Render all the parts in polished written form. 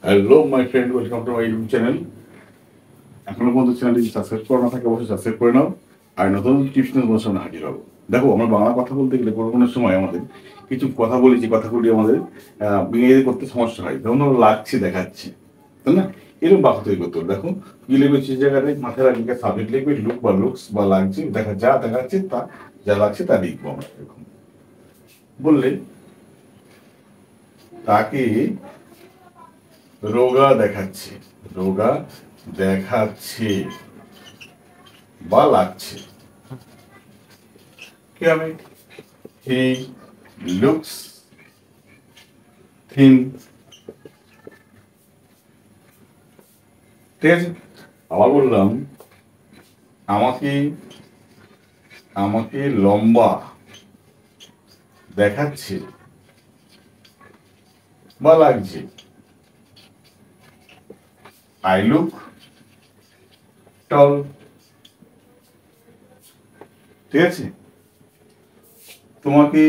Hello my friend, welcome to my YouTube channel. এখনো পর্যন্ত চ্যানেলটি সাবস্ক্রাইব করা না থাকে অবশ্যই সাবস্ক্রাইব করে নাও। আর নতুন টিপস নিয়ে তোমার সামনে হাজির হবো। দেখো, আমরা বাংলা কথা বলতে গেলে কোনো কোনো সময় আমাদের কিছু কথা বলি, যে কথাগুলি আমাদের ইংরেজি করতে সমস্যা হয়। যেমন ধরো লাগছে, দেখাচ্ছি, তাই না? এরকম বাক্য তৈরি করতে হবে। দেখো, কি লিখবে সে জায়গায় মাথায় রাখবে, সাবজেক্ট লিখবে লুক বা লুকস বা লাগছে, দেখা যা দেখাচ্ছে তা, যা লাগছে তা লিখবো আমরা। এরকম বললে, তাকে রোগা দেখাচ্ছে, রোগা দেখাচ্ছে বা লাগছে, কি হবে? He looks thin. ঠিক আছে, আবার বললাম, আমাকে আমাকে লম্বা দেখাচ্ছে বা লাগছে, আই লুক টল। ঠিক আছে, তোমাকে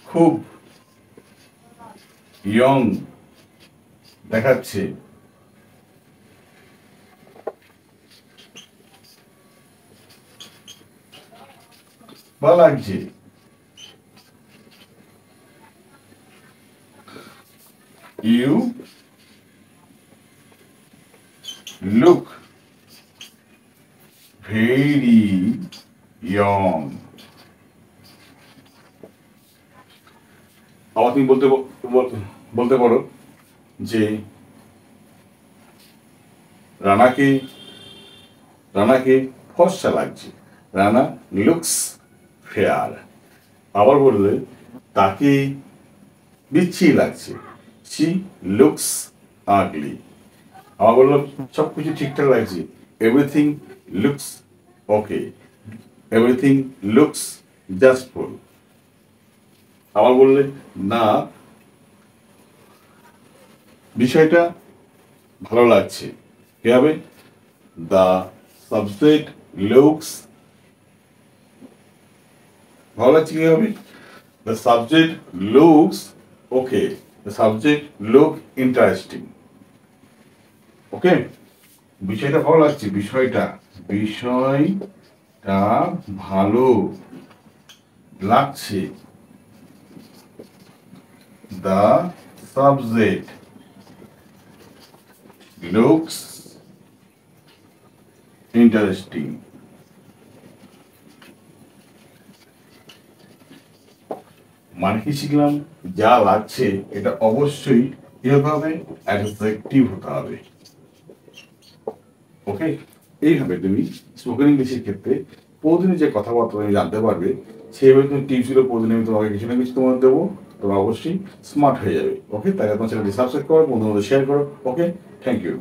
খুব ইয়ং দেখাচ্ছে বা লাগছে, ইউ লুক ভেরি ইয়ং। আবার তুমি বলতে পারো যে রানাকে রানাকে ফর্সা লাগছে, রানা লুকস ফেয়ার। আবার বললে, তাকে বিচ্ছি লাগছে, শি লুকস আগলি। আবার বললাম, সব কিছু ঠিকঠাক লাগছে, এভরিথিং লুকস ওকে, এভরিথিং লুকস জাস্টফুল। আবার বললে, না, বিষয়টা ভালো লাগছে, কি হবে? দ্য সাবজেক্ট লুকস, ভালো লাগছে কি হবে? The subject looks okay, the subject look interesting. Okay, বিষয়টা ভালো লাগছে, বিষয়টা ভালো লাগছে, দ্য সাবজেক্ট লুকস ইন্টারেস্টিং। মানে কি শিখলাম? যা লাগছে এটা অবশ্যই কি হতে হবে? অ্যাডজেক্টিভ হতে হবে। ওকে, এইভাবে তুমি স্পোকেন ইংলিশের ক্ষেত্রে প্রতিদিন যে কথাবার্তা তুমি জানতে পারবে, সেইভাবে তুমি টিপসগুলো প্রতিদিন আমি তোমাকে কিছু না কিছু তোমার দেবো, তোমরা অবশ্যই স্মার্ট হয়ে যাবে। ওকে, তাই তোমার চ্যানেলটি সাবস্ক্রাইব করো, বন্ধুদের শেয়ার করো। ওকে, থ্যাংক ইউ।